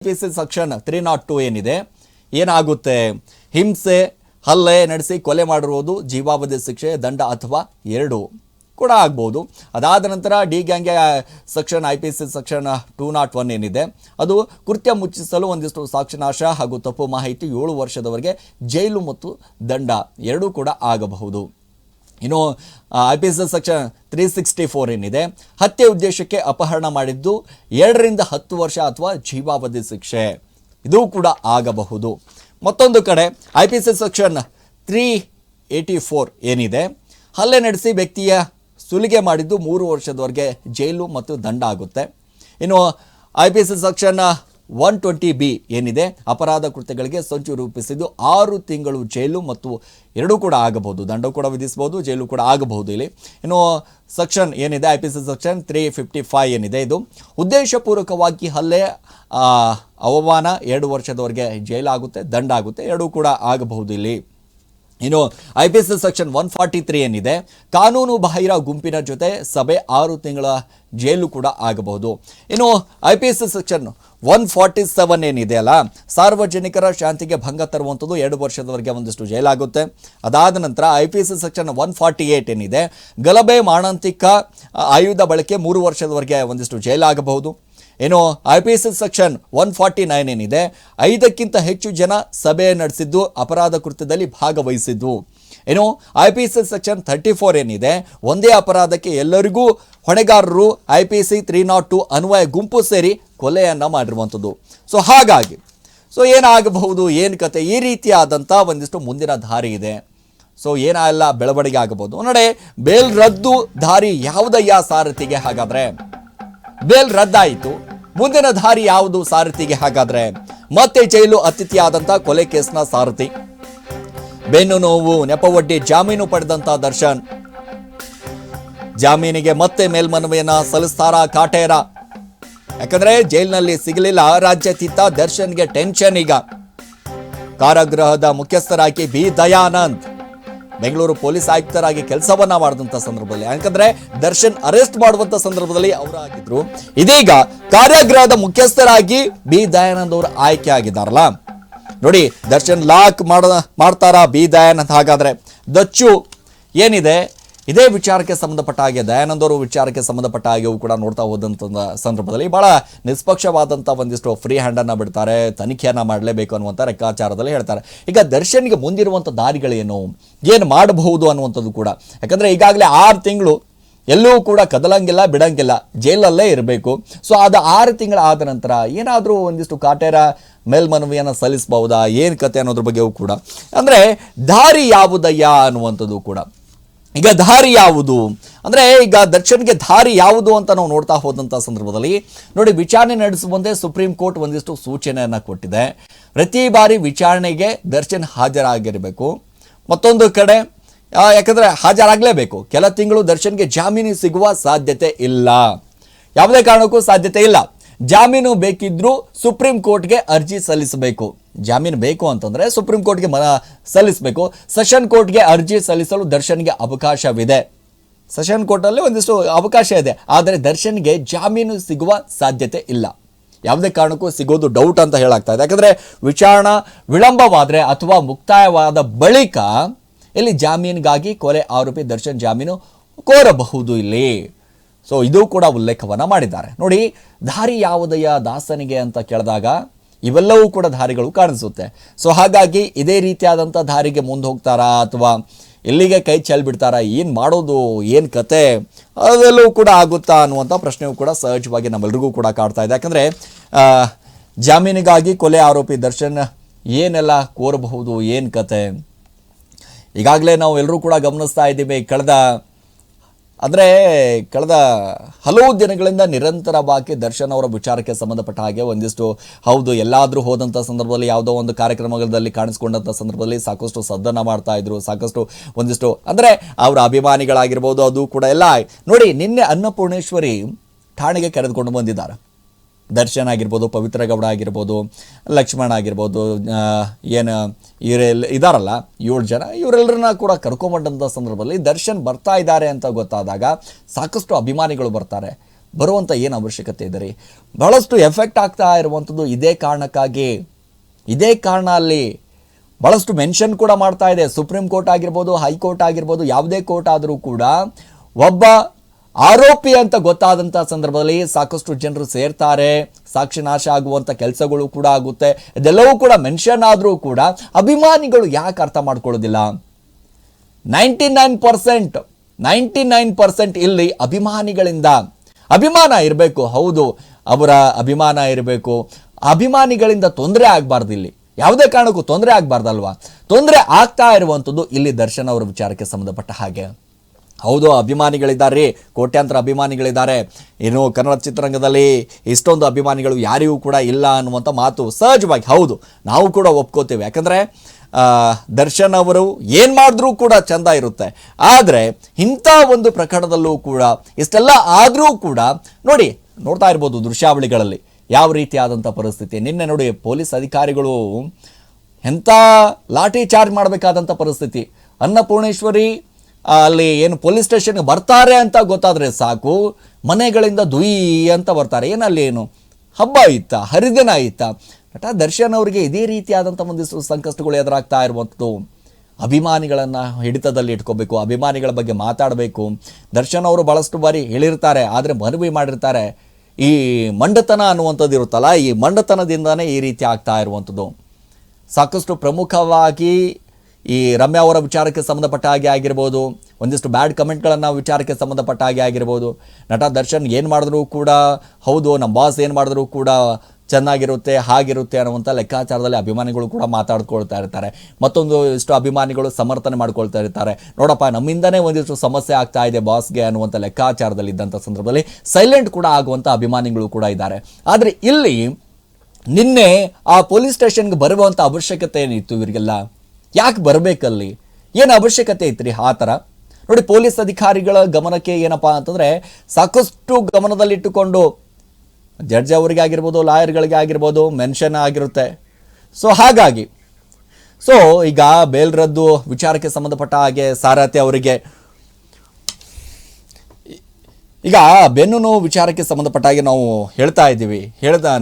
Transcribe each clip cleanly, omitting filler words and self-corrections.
IPC section 302 ಏನಿದೆ ಏನಾಗುತ್ತೆ ಹಿಂಸೆ ಹಲ್ಲೆ ನಡೆಸಿ ಕೊಲೆ ಮಾಡಿರುವುದು ಜೀವಾವಧಿ ಶಿಕ್ಷೆ ದಂಡ ಅಥವಾ ಎರಡು ಕೂಡ ಆಗಬಹುದು. ಅದಾದ ನಂತರ D gang section IPC section 201 ಏನಿದೆ ಅದು ಕೃತ್ಯ ಮುಚ್ಚಿಸಲು ಒಂದಿಷ್ಟು ಸಾಕ್ಷ್ಯನಾಶ ಹಾಗೂ ತಪ್ಪು ಮಾಹಿತಿ 7 ವರ್ಷದವರೆಗೆ ಜೈಲು ಮತ್ತು ದಂಡ ಎರಡೂ ಕೂಡ ಆಗಬಹುದು. ಇನ್ನು IPC ಸೆಕ್ಷನ್ 364 ಏನಿದೆ ಹತ್ಯೆ ಉದ್ದೇಶಕ್ಕೆ ಅಪಹರಣ ಮಾಡಿದ್ದು 2 ರಿಂದ 10 ವರ್ಷ ಅಥವಾ ಜೀವಾವಧಿ ಶಿಕ್ಷೆ ಇದು ಕೂಡ ಆಗಬಹುದು. ಮತ್ತೊಂದು ಕಡೆ IPC ಸೆಕ್ಷನ್ 384 ಏನಿದೆ ಹಲ್ಲೆ ನಡೆಸಿ ವ್ಯಕ್ತಿಯ ಸುಲಿಗೆ ಮಾಡಿದ್ದು 3 ವರ್ಷದವರೆಗೆ ಜೈಲು ಮತ್ತು ದಂಡ ಆಗುತ್ತೆ. ಇನ್ನು IPC ಸೆಕ್ಷನ್ 120B ಏನಿದೆ ಅಪರಾಧ ಕೃತ್ಯಗಳಿಗೆ ಸಂಚು ರೂಪಿಸಿದ್ದು 6 ತಿಂಗಳು ಜೈಲು ಮತ್ತು ಎರಡೂ ಕೂಡ ಆಗಬಹುದು, ದಂಡ ಕೂಡ ವಿಧಿಸಬಹುದು, ಜೈಲು ಕೂಡ ಆಗಬಹುದು. ಇಲ್ಲಿ ಇನ್ನು ಸೆಕ್ಷನ್ ಏನಿದೆ IPC ಸೆಕ್ಷನ್ 355 ಏನಿದೆ ಇದು ಉದ್ದೇಶಪೂರ್ವಕವಾಗಿ ಹಲ್ಲೆ ಅವಮಾನ 2 ವರ್ಷದವರೆಗೆ ಜೈಲಾಗುತ್ತೆ, ದಂಡ ಆಗುತ್ತೆ, ಎರಡೂ ಕೂಡ ಆಗಬಹುದು. ಇಲ್ಲಿ ಇನ್ನು IPC ಸೆಕ್ಷನ್ 143 ಏನಿದೆ ಕಾನೂನು ಬಾಹಿರ ಗುಂಪಿನ ಜೊತೆ ಸಭೆ 6 ತಿಂಗಳ ಜೈಲು ಕೂಡ ಆಗಬಹುದು. ಇನ್ನು IPC ಸೆಕ್ಷನ್ 147 ಏನಿದೆ ಅಲ್ಲ ಸಾರ್ವಜನಿಕರ ಶಾಂತಿಗೆ ಭಂಗ ತರುವಂಥದ್ದು 2 ವರ್ಷದವರೆಗೆ ಒಂದಿಷ್ಟು ಜೈಲಾಗುತ್ತೆ. ಅದಾದ ನಂತರ IPC ಸೆಕ್ಷನ್ 148 ಏನಿದೆ ಗಲಭೆ ಮಾರಣಾಂತಿಕ ಆಯುಧ ಬಳಕೆ 3 ವರ್ಷದವರೆಗೆ ಒಂದಿಷ್ಟು ಜೈಲಾಗಬಹುದು. ಇನ್ನು IPC ಸೆಕ್ಷನ್ 149 ಏನಿದೆ 5ಕ್ಕಿಂತ ಹೆಚ್ಚು ಜನ ಸಭೆ ನಡೆಸಿದ್ದು ಅಪರಾಧ ಕೃತ್ಯದಲ್ಲಿ ಭಾಗವಹಿಸಿದ್ದು. ಇನ್ನು IPC ಸೆಕ್ಷನ್ 34 ಏನಿದೆ ಒಂದೇ ಅಪರಾಧಕ್ಕೆ ಎಲ್ಲರಿಗೂ ಹೊಣೆಗಾರರು IPC 302 ಅನ್ವಯ ಗುಂಪು ಸೇರಿ ಕೊಲೆಯನ್ನ ಮಾಡಿರುವಂಥದ್ದು. ಹಾಗಾಗಿ ಏನಾಗಬಹುದು ಏನು ಕತೆ ಈ ರೀತಿಯಾದಂಥ ಒಂದಿಷ್ಟು ಮುಂದಿನ ದಾರಿ ಇದೆ. ಏನೆಲ್ಲ ಬೆಳವಣಿಗೆ ಆಗಬಹುದು ನೋಡಿ. ಬೇಲ್ ರದ್ದು ದಾರಿ ಯಾವುದಯ್ಯ ಸಾರಥಿಗೆ? ಹಾಗಾದ್ರೆ ಬೇಲ್ ರದ್ದಾಯಿತು, ಮುಂದಿನ ದಾರಿ ಯಾವುದು ಸಾರಥಿಗೆ? ಹಾಗಾದ್ರೆ ಮತ್ತೆ ಜೈಲು ಅತಿಥಿಯಾದಂಥ ಕೊಲೆ ಕೇಸ್ನ ಸಾರಥಿ ಬೆನ್ನು ನೋವು ನೆಪವೊಡ್ಡಿ ಜಾಮೀನು ಪಡೆದಂತ ದರ್ಶನ್ ಜಾಮೀನಿಗೆ ಮತ್ತೆ ಮೇಲ್ಮನವಿಯನ್ನ ಸಲ್ಲಿಸ್ತಾರ ಕಾಟೇರ? ಯಾಕಂದ್ರೆ ಜೈಲಿನಲ್ಲಿ ಸಿಗಲಿಲ್ಲ ರಾಜ್ಯಾತೀತ ದರ್ಶನ್ಗೆ ಟೆನ್ಷನ್. ಈಗ ಕಾರಾಗೃಹದ ಮುಖ್ಯಸ್ಥರಾಗಿ ಬಿ ದಯಾನಂದ್ ಬೆಂಗಳೂರು ಪೊಲೀಸ್ ಆಯುಕ್ತರಾಗಿ ಕೆಲಸವನ್ನ ಮಾಡಿದಂತ ಸಂದರ್ಭದಲ್ಲಿ, ಯಾಕಂದ್ರೆ ದರ್ಶನ್ ಅರೆಸ್ಟ್ ಮಾಡುವಂತ ಸಂದರ್ಭದಲ್ಲಿ ಅವರಾಗಿದ್ರು. ಇದೀಗ ಕಾರಾಗೃಹದ ಮುಖ್ಯಸ್ಥರಾಗಿ ಬಿ ದಯಾನಂದ್ ಅವರು ಆಯ್ಕೆ ಆಗಿದ್ದಾರಲ್ಲ ನೋಡಿ. ದರ್ಶನ್ ಲಾಕ್ ಮಾಡ್ತಾರ ಬಿ ದಯಾನಂದ್? ಹಾಗಾದ್ರೆ ದಚ್ಚು ಏನಿದೆ ಇದೇ ವಿಚಾರಕ್ಕೆ ಸಂಬಂಧಪಟ್ಟ ಹಾಗೆ ದಯಾನಂದ್ ಅವರು ವಿಚಾರಕ್ಕೆ ಸಂಬಂಧಪಟ್ಟ ಹಾಗೆಯೂ ಕೂಡ ನೋಡ್ತಾ ಹೋದಂಥ ಸಂದರ್ಭದಲ್ಲಿ ಬಹಳ ನಿಷ್ಪಕ್ಷವಾದಂಥ ಒಂದಿಷ್ಟು ಫ್ರೀ ಹ್ಯಾಂಡನ್ನು ಬಿಡ್ತಾರೆ, ತನಿಖೆಯನ್ನು ಮಾಡಲೇಬೇಕು ಅನ್ನುವಂಥ ಲೆಕ್ಕಾಚಾರದಲ್ಲಿ ಹೇಳ್ತಾರೆ. ಈಗ ದರ್ಶನ್ಗೆ ಮುಂದಿರುವಂಥ ದಾರಿಗಳೇನು, ಏನು ಮಾಡಬಹುದು ಅನ್ನುವಂಥದ್ದು ಕೂಡ, ಯಾಕಂದರೆ ಈಗಾಗಲೇ 6 ತಿಂಗಳು ಎಲ್ಲೂ ಕೂಡ ಕದಲಂಗಿಲ್ಲ ಬಿಡಂಗಿಲ್ಲ, ಜೈಲಲ್ಲೇ ಇರಬೇಕು. ಅದು 6 ತಿಂಗಳ ಆದ ನಂತರ ಏನಾದರೂ ಒಂದಿಷ್ಟು ಕಾಟೇರ ಮೇಲ್ಮನವಿಯನ್ನು ಸಲ್ಲಿಸಬಹುದಾ, ಏನು ಕತೆ ಅನ್ನೋದ್ರ ಬಗ್ಗೆಯೂ ಕೂಡ, ಅಂದರೆ ದಾರಿ ಯಾವುದಯ್ಯ ಅನ್ನುವಂಥದ್ದು ಕೂಡ. ಈಗ ದಾರಿ ಯಾವುದು ಅಂದರೆ ಈಗ ದರ್ಶನ್ಗೆ ದಾರಿ ಯಾವುದು ಅಂತ ನಾವು ನೋಡ್ತಾ ಹೋದಂಥ ಸಂದರ್ಭದಲ್ಲಿ ನೋಡಿ, ವಿಚಾರಣೆ ನಡೆಸುವಂತೆ ಸುಪ್ರೀಂ ಕೋರ್ಟ್ ಒಂದಿಷ್ಟು ಸೂಚನೆಯನ್ನು ಕೊಟ್ಟಿದೆ. ಪ್ರತಿ ಬಾರಿ ವಿಚಾರಣೆಗೆ ದರ್ಶನ್ ಹಾಜರಾಗಿರಬೇಕು. ಮತ್ತೊಂದು ಕಡೆ ಯಾಕಂದರೆ ಹಾಜರಾಗಲೇಬೇಕು. ಕೆಲ ತಿಂಗಳು ದರ್ಶನ್ಗೆ ಜಾಮೀನು ಸಿಗುವ ಸಾಧ್ಯತೆ ಇಲ್ಲ, ಯಾವುದೇ ಕಾರಣಕ್ಕೂ ಸಾಧ್ಯತೆ ಇಲ್ಲ. ಜಾಮೀನು ಬೇಕಿದ್ರೂ ಸುಪ್ರೀಂ ಕೋರ್ಟ್ಗೆ ಅರ್ಜಿ ಸಲ್ಲಿಸಬೇಕು. ಜಾಮೀನು ಬೇಕು ಅಂತಂದ್ರೆ ಸುಪ್ರೀಂ ಕೋರ್ಟ್ಗೆ ಸಲ್ಲಿಸಬೇಕು. ಸೆಷನ್ ಕೋರ್ಟ್ಗೆ ಅರ್ಜಿ ಸಲ್ಲಿಸಲು ದರ್ಶನ್ಗೆ ಅವಕಾಶವಿದೆ. ಸೆಷನ್ ಕೋರ್ಟಲ್ಲಿ ಒಂದಿಷ್ಟು ಅವಕಾಶ ಇದೆ, ಆದರೆ ದರ್ಶನ್ಗೆ ಜಾಮೀನು ಸಿಗುವ ಸಾಧ್ಯತೆ ಇಲ್ಲ, ಯಾವುದೇ ಕಾರಣಕ್ಕೂ ಸಿಗೋದು ಡೌಟ್ ಅಂತ ಹೇಳಾಗ್ತಾ ಇದೆ. ಯಾಕಂದ್ರೆ ವಿಚಾರಣಾ ವಿಳಂಬವಾದರೆ ಅಥವಾ ಮುಕ್ತಾಯವಾದ ಬಳಿಕ ಇಲ್ಲಿ ಜಾಮೀನಿಗಾಗಿ ಕೊಲೆ ಆರೋಪಿ ದರ್ಶನ್ ಜಾಮೀನು ಕೋರಬಹುದು ಇಲ್ಲಿ. ಇದು ಕೂಡ ಉಲ್ಲೇಖವನ್ನ ಮಾಡಿದ್ದಾರೆ ನೋಡಿ. ದಾರಿ ಯಾವುದಯ್ಯ ದಾಸನಿಗೆ ಅಂತ ಕೇಳಿದಾಗ ಇವೆಲ್ಲವೂ ಕೂಡ ದಾರಿಗಳು ಕಾಣಿಸುತ್ತೆ. ಹಾಗಾಗಿ ಇದೇ ರೀತಿಯಾದಂಥ ದಾರಿಗೆ ಮುಂದೆ ಹೋಗ್ತಾರಾ ಅಥವಾ ಎಲ್ಲಿಗೆ ಕೈ ಚೆಲ್ಬಿಡ್ತಾರಾ, ಏನು ಮಾಡೋದು, ಏನು ಕತೆ, ಅದೆಲ್ಲವೂ ಕೂಡ ಆಗುತ್ತಾ ಅನ್ನುವಂಥ ಪ್ರಶ್ನೆಯೂ ಕೂಡ ಸಹಜವಾಗಿ ನಮ್ಮೆಲ್ಲರಿಗೂ ಕೂಡ ಕಾಡ್ತಾ ಇದೆ. ಯಾಕಂದರೆ ಜಾಮೀನಿಗಾಗಿ ಕೊಲೆ ಆರೋಪಿ ದರ್ಶನ್ ಏನೆಲ್ಲ ಕೋರಬಹುದು, ಏನು ಕತೆ, ಈಗಾಗಲೇ ನಾವು ಎಲ್ಲರೂ ಕೂಡ ಗಮನಿಸ್ತಾ ಇದ್ದೀವಿ. ಕಳೆದ ಹಲವು ದಿನಗಳಿಂದ ನಿರಂತರವಾಗಿ ದರ್ಶನ್ ಅವರ ವಿಚಾರಕ್ಕೆ ಸಂಬಂಧಪಟ್ಟ ಹಾಗೆ ಒಂದಿಷ್ಟು ಹೌದು ಎಲ್ಲಾದರೂ ಹೋದಂಥ ಸಂದರ್ಭದಲ್ಲಿ ಯಾವುದೋ ಒಂದು ಕಾರ್ಯಕ್ರಮದಲ್ಲಿ ಕಾಣಿಸ್ಕೊಂಡಂಥ ಸಂದರ್ಭದಲ್ಲಿ ಸಾಕಷ್ಟು ಸದ್ದನ್ನು ಮಾಡ್ತಾ ಇದ್ರು, ಸಾಕಷ್ಟು ಒಂದಿಷ್ಟು ಅಂದರೆ ಅವರ ಅಭಿಮಾನಿಗಳಾಗಿರ್ಬೋದು ಅದು ಕೂಡ ಎಲ್ಲ ನೋಡಿ. ನಿನ್ನೆ ಅನ್ನಪೂರ್ಣೇಶ್ವರಿ ಠಾಣೆಗೆ ಕರೆದುಕೊಂಡು ಬಂದಿದ್ದಾರೆ. ದರ್ಶನ್ ಆಗಿರ್ಬೋದು, ಪವಿತ್ರ ಗೌಡ ಆಗಿರ್ಬೋದು, ಲಕ್ಷ್ಮಣ ಆಗಿರ್ಬೋದು, ಏನು ಇವರೆಲ್ಲ ಇದಾರಲ್ಲ 7 ಜನ, ಇವರೆಲ್ಲರನ್ನ ಕೂಡ ಕರ್ಕೊಂಬಂದಂಥ ಸಂದರ್ಭದಲ್ಲಿ ದರ್ಶನ್ ಬರ್ತಾ ಇದ್ದಾರೆ ಅಂತ ಗೊತ್ತಾದಾಗ ಸಾಕಷ್ಟು ಅಭಿಮಾನಿಗಳು ಬರ್ತಾರೆ. ಬರುವಂಥ ಏನು ಅವಶ್ಯಕತೆ ಇದೆ ರೀ? ಬಹಳಷ್ಟು ಎಫೆಕ್ಟ್ ಆಗ್ತಾ ಇರುವಂಥದ್ದು ಇದೇ ಕಾರಣಕ್ಕಾಗಿ. ಇದೇ ಕಾರಣ ಅಲ್ಲಿ ಭಾಳಷ್ಟು ಮೆನ್ಷನ್ ಕೂಡ ಮಾಡ್ತಾ ಇದೆ. ಸುಪ್ರೀಂ ಕೋರ್ಟ್ ಆಗಿರ್ಬೋದು, ಹೈಕೋರ್ಟ್ ಆಗಿರ್ಬೋದು, ಯಾವುದೇ ಕೋರ್ಟ್ ಆದರೂ ಕೂಡ ಒಬ್ಬ ಆರೋಪಿ ಅಂತ ಗೊತ್ತಾದಂಥ ಸಂದರ್ಭದಲ್ಲಿ ಸಾಕಷ್ಟು ಜನರು ಸೇರ್ತಾರೆ, ಸಾಕ್ಷಿ ನಾಶ ಆಗುವಂಥ ಕೆಲಸಗಳು ಕೂಡ ಆಗುತ್ತೆ. ಇದೆಲ್ಲವೂ ಕೂಡ ಮೆನ್ಷನ್ ಆದರೂ ಕೂಡ ಅಭಿಮಾನಿಗಳು ಯಾಕೆ ಅರ್ಥ ಮಾಡ್ಕೊಳ್ಳೋದಿಲ್ಲ? 99% ಇಲ್ಲಿ ಅಭಿಮಾನಿಗಳಿಂದ ಅಭಿಮಾನ ಇರಬೇಕು. ಹೌದು, ಅವರ ಅಭಿಮಾನ ಇರಬೇಕು. ಅಭಿಮಾನಿಗಳಿಂದ ತೊಂದರೆ ಆಗಬಾರ್ದು. ಇಲ್ಲಿ ಯಾವುದೇ ಕಾರಣಕ್ಕೂ ತೊಂದರೆ ಆಗಬಾರ್ದಲ್ವಾ? ತೊಂದರೆ ಆಗ್ತಾ ಇರುವಂಥದ್ದು ಇಲ್ಲಿ ದರ್ಶನ್ ಅವರ ವಿಚಾರಕ್ಕೆ ಸಂಬಂಧಪಟ್ಟ ಹಾಗೆ. ಹೌದು, ಅಭಿಮಾನಿಗಳಿದ್ದಾರೆ, ಕೋಟ್ಯಾಂತರ ಅಭಿಮಾನಿಗಳಿದ್ದಾರೆ. ಏನು ಕನ್ನಡ ಚಿತ್ರರಂಗದಲ್ಲಿ ಇಷ್ಟೊಂದು ಅಭಿಮಾನಿಗಳು ಯಾರಿಗೂ ಕೂಡ ಇಲ್ಲ ಅನ್ನುವಂಥ ಮಾತು ಸಹಜವಾಗಿ ಹೌದು, ನಾವು ಕೂಡ ಒಪ್ಕೋತೇವೆ. ಯಾಕಂದರೆ ದರ್ಶನ್ ಅವರು ಏನು ಮಾಡಿದ್ರೂ ಕೂಡ ಚಂದ ಇರುತ್ತೆ. ಆದರೆ ಇಂಥ ಒಂದು ಪ್ರಕರಣದಲ್ಲೂ ಕೂಡ ಇಷ್ಟೆಲ್ಲ ಆದರೂ ಕೂಡ ನೋಡ್ತಾ ಇರ್ಬೋದು ದೃಶ್ಯಾವಳಿಗಳಲ್ಲಿ ಯಾವ ರೀತಿಯಾದಂಥ ಪರಿಸ್ಥಿತಿ. ನಿನ್ನೆ ನೋಡಿ ಪೊಲೀಸ್ ಅಧಿಕಾರಿಗಳು ಎಂಥ ಲಾಠಿ ಚಾರ್ಜ್ ಮಾಡಬೇಕಾದಂಥ ಪರಿಸ್ಥಿತಿ. ಅನ್ನಪೂರ್ಣೇಶ್ವರಿ ಅಲ್ಲಿ ಏನು ಪೊಲೀಸ್ ಸ್ಟೇಷನ್ಗೆ ಬರ್ತಾರೆ ಅಂತ ಗೊತ್ತಾದರೆ ಸಾಕು, ಮನೆಗಳಿಂದ ದುಯ್ ಅಂತ ಬರ್ತಾರೆ. ಏನಲ್ಲಿ ಏನು ಹಬ್ಬ ಇತ್ತಾ, ಹರಿದಿನ ಇತ್ತಾ? ನಟ ದರ್ಶನ್ ಅವರಿಗೆ ಇದೇ ರೀತಿಯಾದಂಥ ಒಂದಿಷ್ಟು ಸಂಕಷ್ಟಗಳು ಎದುರಾಗ್ತಾ ಇರುವಂಥದ್ದು. ಅಭಿಮಾನಿಗಳನ್ನು ಹಿಡಿತದಲ್ಲಿ ಇಟ್ಕೋಬೇಕು, ಅಭಿಮಾನಿಗಳ ಬಗ್ಗೆ ಮಾತಾಡಬೇಕು. ದರ್ಶನ್ ಅವರು ಭಾಳಷ್ಟು ಬಾರಿ ಹೇಳಿರ್ತಾರೆ, ಆದರೆ ಮನವಿ ಮಾಡಿರ್ತಾರೆ. ಈ ಮಂಡತನ ಅನ್ನುವಂಥದ್ದು ಇರುತ್ತಲ್ಲ, ಈ ಮಂಡತನದಿಂದನೇ ಈ ರೀತಿ ಆಗ್ತಾ ಇರುವಂಥದ್ದು. ಸಾಕಷ್ಟು ಪ್ರಮುಖವಾಗಿ ಈ ರಮ್ಯಾ ಅವರ ವಿಚಾರಕ್ಕೆ ಸಂಬಂಧಪಟ್ಟ ಹಾಗೆ ಆಗಿರ್ಬೋದು, ಒಂದಿಷ್ಟು ಬ್ಯಾಡ್ ಕಮೆಂಟ್ಗಳನ್ನು ವಿಚಾರಕ್ಕೆ ಸಂಬಂಧಪಟ್ಟ ಹಾಗೆ ಆಗಿರ್ಬೋದು. ನಟ ದರ್ಶನ್ ಏನು ಮಾಡಿದ್ರೂ ಕೂಡ ಹೌದು, ನಮ್ಮ ಬಾಸ್ ಏನು ಮಾಡಿದ್ರೂ ಕೂಡ ಚೆನ್ನಾಗಿರುತ್ತೆ, ಹಾಗಿರುತ್ತೆ ಅನ್ನುವಂಥ ಲೆಕ್ಕಾಚಾರದಲ್ಲಿ ಅಭಿಮಾನಿಗಳು ಕೂಡ ಮಾತಾಡ್ಕೊಳ್ತಾ ಇರ್ತಾರೆ. ಮತ್ತೊಂದು ಇಷ್ಟು ಅಭಿಮಾನಿಗಳು ಸಮರ್ಥನೆ ಮಾಡ್ಕೊಳ್ತಾ ಇರ್ತಾರೆ. ನೋಡಪ್ಪ, ನಮ್ಮಿಂದನೇ ಒಂದಿಷ್ಟು ಸಮಸ್ಯೆ ಆಗ್ತಾ ಇದೆ ಬಾಸ್ಗೆ ಅನ್ನುವಂಥ ಲೆಕ್ಕಾಚಾರದಲ್ಲಿ ಇದ್ದಂಥ ಸಂದರ್ಭದಲ್ಲಿ ಸೈಲೆಂಟ್ ಕೂಡ ಆಗುವಂಥ ಅಭಿಮಾನಿಗಳು ಕೂಡ ಇದ್ದಾರೆ. ಆದರೆ ಇಲ್ಲಿ ನಿನ್ನೆ ಆ ಪೊಲೀಸ್ ಸ್ಟೇಷನ್ಗೆ ಬರುವಂಥ ಅವಶ್ಯಕತೆ ಏನಿತ್ತು ಇವರಿಗೆಲ್ಲ? ಯಾಕೆ ಬರಬೇಕಲ್ಲಿ? ಏನು ಅವಶ್ಯಕತೆ ಇತ್ತು ಆ ಥರ? ನೋಡಿ, ಪೊಲೀಸ್ ಅಧಿಕಾರಿಗಳ ಗಮನಕ್ಕೆ ಏನಪ್ಪ ಅಂತಂದರೆ ಸಾಕಷ್ಟು ಗಮನದಲ್ಲಿಟ್ಟುಕೊಂಡು ಜಡ್ಜ್ ಅವರಿಗೆ ಆಗಿರ್ಬೋದು, ಲಾಯರ್ಗಳಿಗೆ ಆಗಿರ್ಬೋದು ಮೆನ್ಷನ್ ಆಗಿರುತ್ತೆ. ಹಾಗಾಗಿ ಈಗ ಬೇಲ್ ರದ್ದು ವಿಚಾರಕ್ಕೆ ಸಂಬಂಧಪಟ್ಟ ಹಾಗೆ ಸಾರಥಿ ಅವರಿಗೆ ಈಗ ಬೆನ್ನು ನೋವು ವಿಚಾರಕ್ಕೆ ಸಂಬಂಧಪಟ್ಟ ಹಾಗೆ ನಾವು ಹೇಳ್ತಾ ಇದ್ದೀವಿ.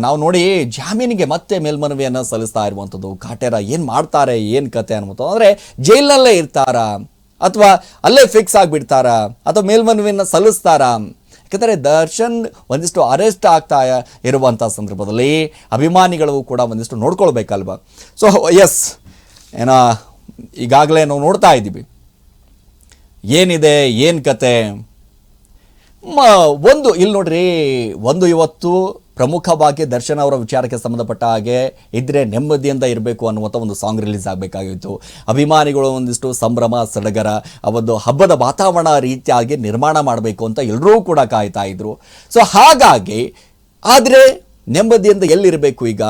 ನಾವು ನೋಡಿ ಜಾಮೀನಿಗೆ ಮತ್ತೆ ಮೇಲ್ಮನವಿಯನ್ನು ಸಲ್ಲಿಸ್ತಾ ಇರುವಂಥದ್ದು. ಕಾಟೇರ ಏನು ಮಾಡ್ತಾರೆ, ಏನು ಕತೆ ಅನ್ನುವಂಥದ್ದು. ಅಂದರೆ ಜೈಲಿನಲ್ಲೇ ಇರ್ತಾರಾ ಅಥವಾ ಅಲ್ಲೇ ಫಿಕ್ಸ್ ಆಗಿಬಿಡ್ತಾರಾ ಅಥವಾ ಮೇಲ್ಮನವಿಯನ್ನು ಸಲ್ಲಿಸ್ತಾರಾ? ಯಾಕಂದರೆ ದರ್ಶನ್ ಒಂದಿಷ್ಟು ಅರೆಸ್ಟ್ ಆಗ್ತಾ ಇರುವಂಥ ಸಂದರ್ಭದಲ್ಲಿ ಅಭಿಮಾನಿಗಳು ಕೂಡ ಒಂದಿಷ್ಟು ನೋಡ್ಕೊಳ್ಬೇಕಲ್ವ. ಎಸ್, ಈಗಾಗಲೇ ನಾವು ನೋಡ್ತಾ ಇದ್ದೀವಿ ಏನಿದೆ, ಏನು ಕತೆ. ಇಲ್ಲಿ ನೋಡ್ರಿ, ಇವತ್ತು ಪ್ರಮುಖವಾಗಿ ದರ್ಶನ್ ಅವರ ವಿಚಾರಕ್ಕೆ ಸಂಬಂಧಪಟ್ಟ ಹಾಗೆ ಇದ್ರೆ ನೆಮ್ಮದಿಯಿಂದ ಇರಬೇಕು ಅನ್ನುವಂಥ ಒಂದು ಸಾಂಗ್ ರಿಲೀಸ್ ಆಗಬೇಕಾಗಿತ್ತು. ಅಭಿಮಾನಿಗಳು ಒಂದಿಷ್ಟು ಸಂಭ್ರಮ ಸಡಗರ, ಆ ಒಂದು ಹಬ್ಬದ ವಾತಾವರಣ ರೀತಿಯಾಗಿ ನಿರ್ಮಾಣ ಮಾಡಬೇಕು ಅಂತ ಎಲ್ಲರೂ ಕೂಡ ಕಾಯ್ತಾ ಇದ್ರು. ಹಾಗಾಗಿ ಆದರೆ ನೆಮ್ಮದಿಯಿಂದ ಎಲ್ಲಿರಬೇಕು ಈಗ?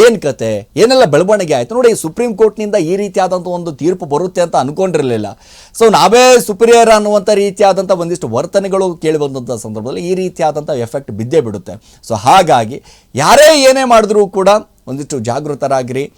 ಏನು ಕತೆ, ಏನೆಲ್ಲ ಬೆಳವಣಿಗೆ ಆಯಿತು ನೋಡಿ. ಸುಪ್ರೀಂ ಕೋರ್ಟ್ನಿಂದ ಈ ರೀತಿಯಾದಂಥ ಒಂದು ತೀರ್ಪು ಬರುತ್ತೆ ಅಂತ ಅಂದ್ಕೊಂಡಿರಲಿಲ್ಲ. ನಾವೇ ಸುಪೀರಿಯರ್ ಅನ್ನುವಂಥ ರೀತಿಯಾದಂಥ ಒಂದಿಷ್ಟು ವರ್ತನೆಗಳು ಕೇಳಿ ಬಂದಂಥ ಸಂದರ್ಭದಲ್ಲಿ ಈ ರೀತಿಯಾದಂಥ ಎಫೆಕ್ಟ್ ಬಿದ್ದೇ ಬಿಡುತ್ತೆ. ಹಾಗಾಗಿ ಯಾರೇ ಏನೇ ಮಾಡಿದ್ರೂ ಕೂಡ ಒಂದಿಷ್ಟು ಜಾಗೃತರಾಗಿರಿ.